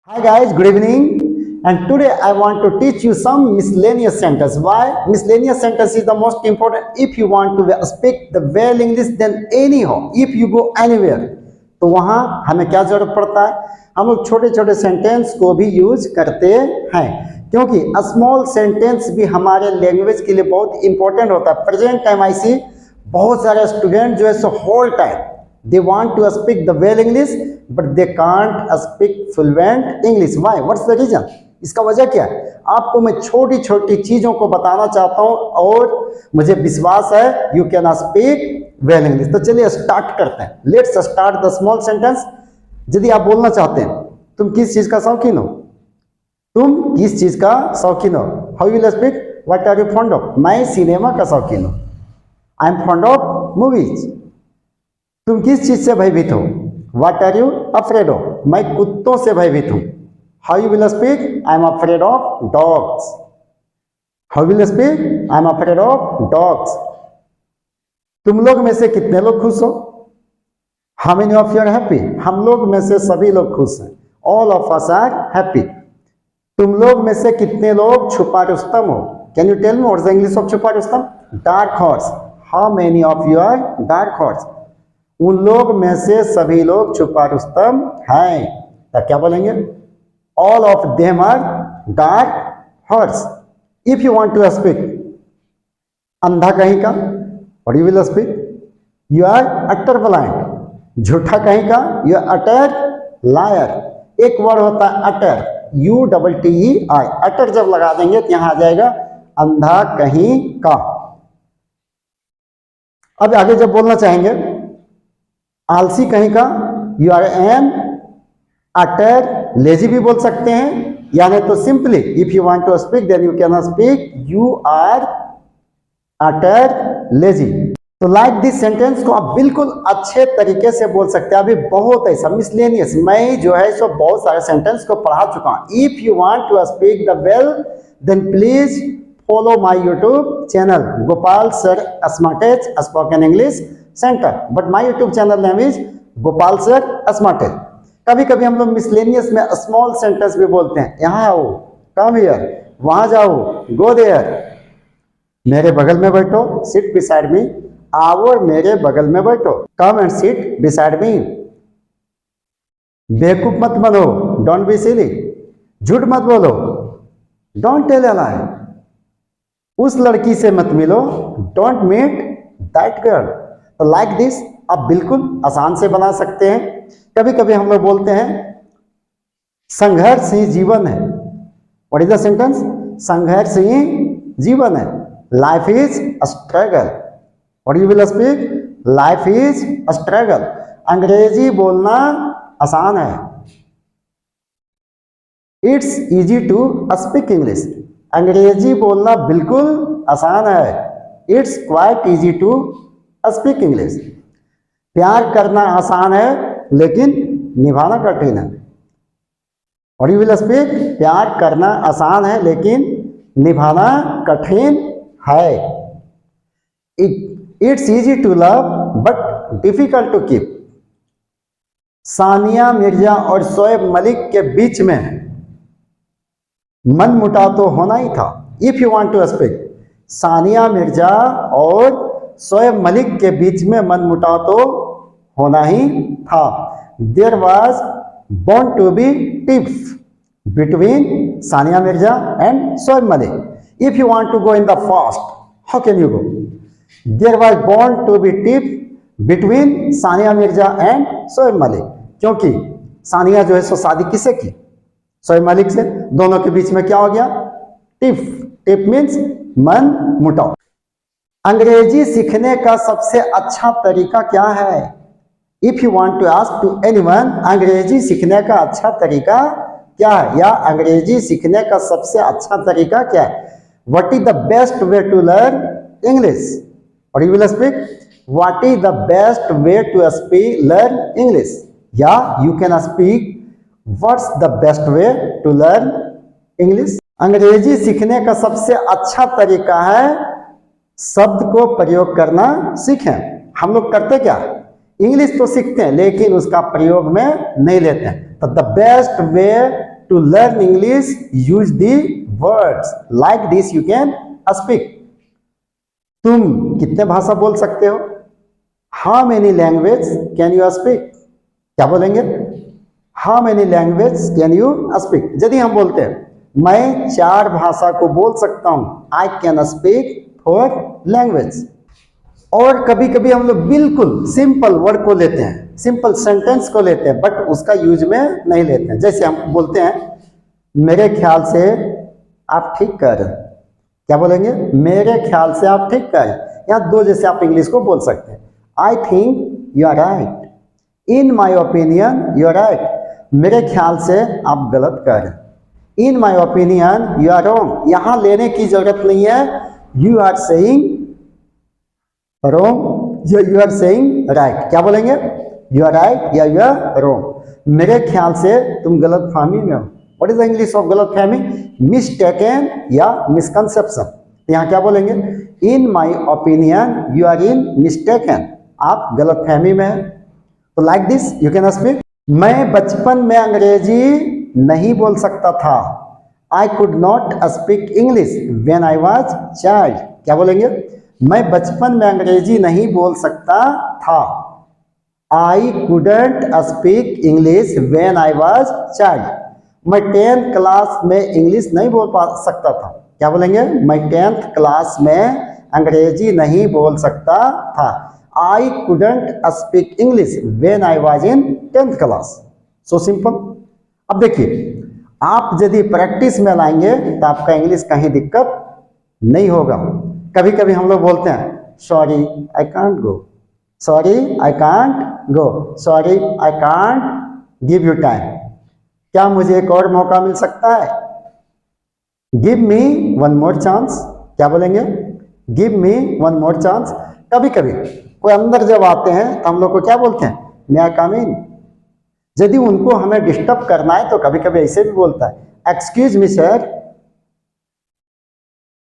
Hi guys, good evening. And today I want to teach you some miscellaneous sentence. Why? Miscellaneous sentence is the most important. If you want to speak the well English, then anyhow, if you go anywhere, तो वहाँ हमें क्या जरूरत पड़ता है? हम लोग छोटे छोटे सेंटेंस को भी यूज करते हैं, क्योंकि स्मॉल सेंटेंस भी हमारे लैंग्वेज के लिए बहुत इंपॉर्टेंट होता है. प्रेजेंट टाइम आई सी बहुत सारे स्टूडेंट जो है so whole time they want to speak the well English but they can't speak fluent English. Why? What's the reason? इसका वजह क्या है? आपको मैं छोटी छोटी चीजों को बताना चाहता हूं और मुझे विश्वास है you can speak well English. तो चलिए स्टार्ट करते हैं. Let's start the small sentence. यदि आप बोलना चाहते हैं तुम किस चीज का शौकीन हो, तुम किस चीज का शौकीन हो, how will you speak? What are you fond of? मैं सिनेमा का शौकीन हूं. I am fond of movies. तुम किस चीज से भयभीत हो? What are you afraid of? मैं कुत्तों से भयभीत हूं. How you will speak? I am afraid of dogs. How will you speak? I am afraid of dogs. तुम लोग में से कितने लोग खुश हो? How many of you are happy? हम लोग में से सभी लोग खुश हैं. All of us are happy. तुम लोग में से कितने लोग छुपा रुस्तम हो? Can you tell me what's the English of छुपा Rustam? Dark horse. How many of you are dark horse? उन लोग में से सभी लोग छुपा रुस्तम हैं. तो क्या बोलेंगे? All of them are dark horse. If you want to speak अंधा कहीं का, what you will speak? You are utter blind. झूठा कहीं का, you are utter liar. एक वर्ड होता है utter, UTTEI. utter जब लगा देंगे तो यहां आ जाएगा अंधा कहीं का. अब आगे जब बोलना चाहेंगे आलसी कहीं का, you are an utter lazy भी बोल सकते हैं, यानी तो simply if you want to speak then you can speak you are utter lazy. तो लाइक दिस सेंटेंस को आप बिल्कुल अच्छे तरीके से बोल सकते हैं. अभी बहुत ऐसा मिसलेनियस मैं जो है सो बहुत सारे सेंटेंस को पढ़ा चुका हूं. If you want to speak the well then please follow my YouTube channel Gopal sir Smartage spoken English centre. But my YouTube channel name is Gopal sir Smartage. कभी कभी हम लोग मिसलेनियस में स्मॉल सेंटेंस भी बोलते हैं. यहाँ आओ, कम हियर, वहां जाओ, गो देयर, मेरे बगल में बैठो, सिट बिसाइड मी, आओ और मेरे बगल में बैठो, come and sit beside me. बेवकूफ मत बनो, डोंट बी सिली. झूठ मत बोलो, डोंट टेल अ लाई. उस लड़की से मत मिलो, डोंट मीट दैट गर्ल. तो लाइक दिस आप बिल्कुल आसान से बना सकते हैं. कभी कभी हम लोग बोलते हैं संघर्ष ही जीवन है. What is the sentence? संघर्ष ही जीवन है. Life is a struggle. What you will speak? Life is a struggle. अंग्रेजी बोलना आसान है. It's easy to speak English. अंग्रेजी बोलना बिल्कुल आसान है. It's quite easy to speak English. प्यार करना आसान है लेकिन निभाना कठिन है. और यू विल स्पीक? प्यार करना आसान है लेकिन निभाना कठिन है. It's easy to love but difficult to keep. Sania Mirza और शोएब मलिक के बीच में मन मुटाव तो होना ही था. If you want to speak Sania Mirza और शोएब मलिक के बीच में मन मुटाव तो होना ही था. There was bound to be tiff between Sania Mirza and Shoaib Malik. If you want to go in the fast how can you go? There was bound to be tiff between Sania Mirza and Shoaib Malik. क्योंकि सानिया जो है सो शादी किससे की? शोएब मलिक से. दोनों के बीच में क्या हो गया? टिफ. टिफ मीन्स मन मुटाव. अंग्रेजी सीखने का सबसे अच्छा तरीका क्या है? If you want to ask to anyone अंग्रेजी सीखने का अच्छा तरीका क्या है, या अंग्रेजी सीखने का सबसे अच्छा तरीका क्या है? What is the best way to learn English? और you will speak what is the best way to speak learn English, या you can speak what's the best way to learn English. अंग्रेजी सीखने का सबसे अच्छा तरीका है शब्द को प्रयोग करना सीखें. हम लोग करते क्या? इंग्लिश तो सीखते हैं लेकिन उसका प्रयोग में नहीं लेते हैं। तो the best way to learn English, use the words like this, you can speak. तुम कितने भाषा बोल सकते हो? How many language can you speak? क्या बोलेंगे? How many language can you speak. यदि हम बोलते हैं मैं 4 भाषा को बोल सकता हूं, आई कैन स्पीक 4 लैंग्वेज। और कभी कभी हम लोग बिल्कुल सिंपल वर्ड को लेते हैं, सिंपल सेंटेंस को लेते हैं, बट उसका यूज में नहीं लेते हैं। जैसे हम बोलते हैं मेरे ख्याल से आप ठीक कर रहे हैं। क्या बोलेंगे? मेरे ख्याल से आप ठीक कर रहे हैं। यहाँ 2 जैसे आप इंग्लिश को बोल सकते हैं। I think you are right, in my opinion you are right. मेरे ख्याल से आप गलत कर रहे हैं। In my opinion you are wrong. यहाँ लेने की जरूरत नहीं है, you are saying wrong, you are saying right. क्या बोलेंगे? यू आर राइट या यू आर रॉन्ग। मेरे ख्याल से तुम गलत फहमी में हो। What is the English of गलत फहमी? मिसटेकन या मिसकंसेप्शन। यहाँ क्या बोलेंगे? In my opinion you are in mistaken. आप गलत फहमी में हैं। तो like this you can speak. मैं बचपन में अंग्रेजी नहीं बोल सकता था। I could not speak English when I was child. क्या बोलेंगे? मैं बचपन में अंग्रेजी नहीं बोल सकता था। I couldn't speak English when I was child. मैं 10th क्लास में इंग्लिश नहीं बोल पा सकता था। क्या बोलेंगे? मैं 10th क्लास में अंग्रेजी नहीं बोल सकता था। I couldn't speak English when I was in 10th class. So simple. अब देखिए, आप यदि प्रैक्टिस में लाएंगे तो आपका इंग्लिश कहीं दिक्कत नहीं होगा। कभी कभी हम लोग बोलते हैं sorry I can't go, sorry I can't go, sorry I can't give you time. क्या मुझे एक और मौका मिल सकता है? Give me one more chance. क्या बोलेंगे? Give me one more chance. कभी कभी कोई अंदर जब आते हैं तो हम लोग को क्या बोलते हैं? मे आई कम इन। यदि उनको हमें डिस्टर्ब करना है तो कभी कभी ऐसे भी बोलता है excuse me sir,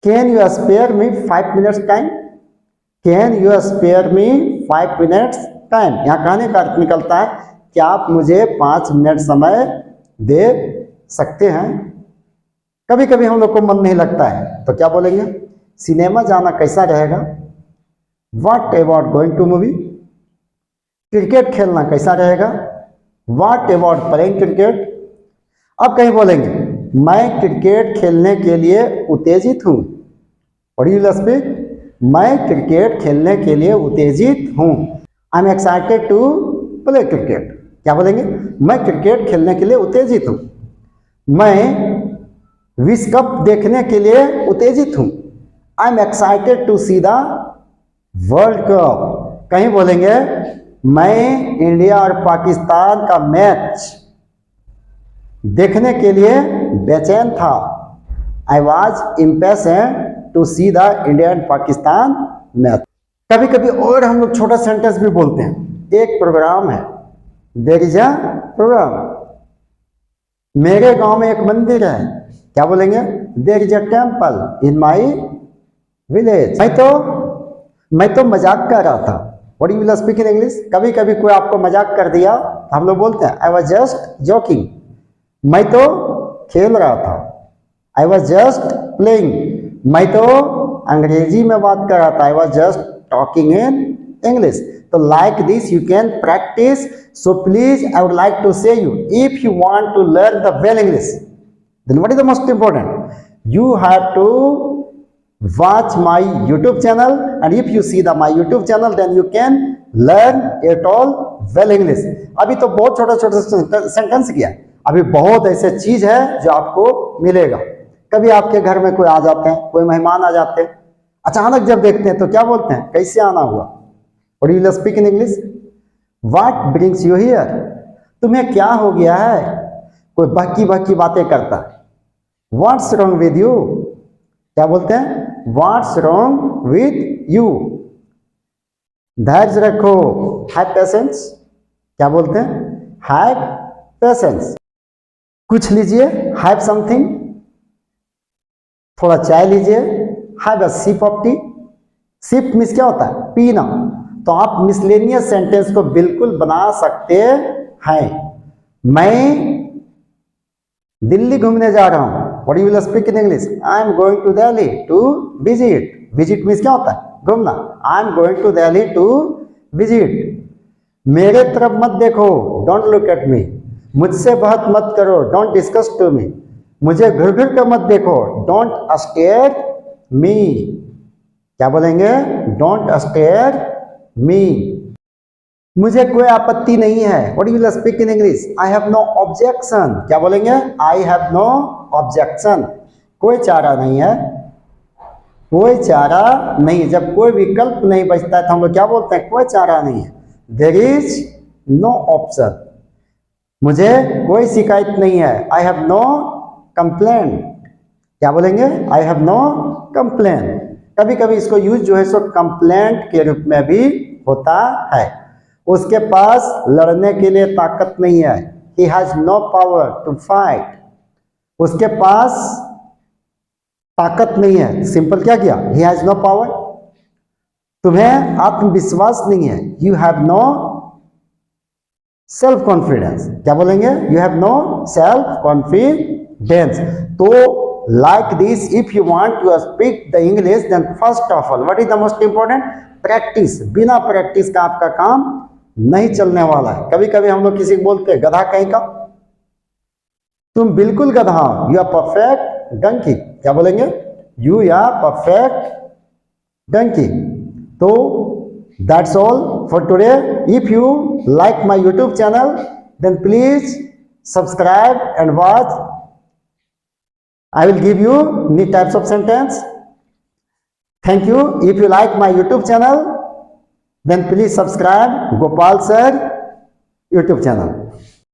can you spare me 5 minutes time? Can you spare me 5 minutes time. यहाँ कहने का अर्थ निकलता है कि आप मुझे 5 मिनट समय दे सकते हैं। कभी कभी हम लोग को मन नहीं लगता है तो क्या बोलेंगे? सिनेमा जाना कैसा रहेगा? What about going to movie? Cricket खेलना कैसा रहेगा? What about playing cricket? अब कहीं बोलेंगे मैं क्रिकेट खेलने के लिए उत्तेजित हूँ। What you will speak? मैं क्रिकेट खेलने के लिए उत्तेजित हूँ। I am excited to play cricket. क्या बोलेंगे? मैं क्रिकेट खेलने के लिए उत्तेजित हूँ। मैं विश्व कप देखने के लिए उत्तेजित हूँ। I am excited to see the world cup. कहीं बोलेंगे मैं इंडिया और पाकिस्तान का मैच देखने के लिए बेचैन था। I was impatient to see the India and Pakistan match. कभी कभी और हम लोग छोटा सेंटेंस भी बोलते हैं। एक प्रोग्राम है, देयर इज अ प्रोग्राम। मेरे गांव में एक मंदिर है। क्या बोलेंगे? There is a temple in my village. मैं तो मजाक कर रहा था। What you will speak in English? कभी कभी कोई आपको मजाक कर दिया तो हम लोग बोलते हैं आई वॉज जस्ट जोकिंग। मैं तो खेल रहा था। I was just playing. मैं तो अंग्रेजी में बात कर रहा था। I was just talking in English. तो like this you can practice. So please I would like to say you, if you want to learn the well English, then what is the most important? You have to watch my YouTube channel, and if you see my YouTube channel, then you can learn it all well English. अभी तो बहुत छोटा छोटा sentence किया, अभी बहुत ऐसे चीज है जो आपको मिलेगा। कभी आपके घर में कोई आ जाते हैं, कोई मेहमान आ जाते हैं, अचानक जब देखते हैं तो क्या बोलते हैं? कैसे आना हुआ? What you will speak in English? What brings you here? तुम्हें क्या हो गया है? कोई बहकी बहकी बातें करता है। What's wrong with you? क्या बोलते हैं? What's wrong with you? धैर्य रखो, have patience। क्या बोलते हैं? Have patience। कुछ लीजिए, have something। थोड़ा चाय लीजिए, have a sip of tea। Sip means क्या होता है? पीना। तो आप मिसलेनियस सेंटेंस को बिल्कुल बना सकते हैं। मैं दिल्ली घूमने जा रहा हूं। What you will speak in English? I am going to Delhi to visit. Visit means क्या होता है? घूमना। I am going to Delhi to visit. मेरे तरफ मत देखो, डोंट लुक एट मी। मुझसे बात मत करो, डोंट डिस्कस टू मी। मुझे घुर घुर कर मत देखो, डोंट स्टेयर मी। क्या बोलेंगे? Don't stare me. मुझे कोई आपत्ति नहीं है। What you will speak in English? I have no objection. क्या बोलेंगे? I have no objection. कोई चारा नहीं है, कोई चारा नहीं। जब कोई विकल्प नहीं बचता है तो हम लोग क्या बोलते हैं? कोई चारा नहीं है। There is no option. मुझे कोई शिकायत नहीं है। I have no complaint. क्या बोलेंगे? I have no complaint. कभी कभी इसको यूज जो है सो कंप्लेंट के रूप में भी होता है। उसके पास लड़ने के लिए ताकत नहीं है। He has no power to fight. उसके पास ताकत नहीं है। सिंपल क्या किया? He has no power. तुम्हें आत्मविश्वास नहीं है। You have no self confidence. क्या बोलेंगे? You have no self confidence. तो like this, if you want to speak the English, then first of all, what is the most important? Practice. बिना practice का आपका काम नहीं चलने वाला है। कभी कभी हम लोग किसी को बोलते हैं गधा कहीं का। तुम बिल्कुल गधा हो। You are perfect donkey. क्या बोलेंगे? You are perfect donkey. तो that's all for today. If you like my YouTube channel, then please subscribe and watch. I will give you new types of sentence. Thank you. If you like my YouTube channel, then please subscribe Gopal Sir YouTube channel.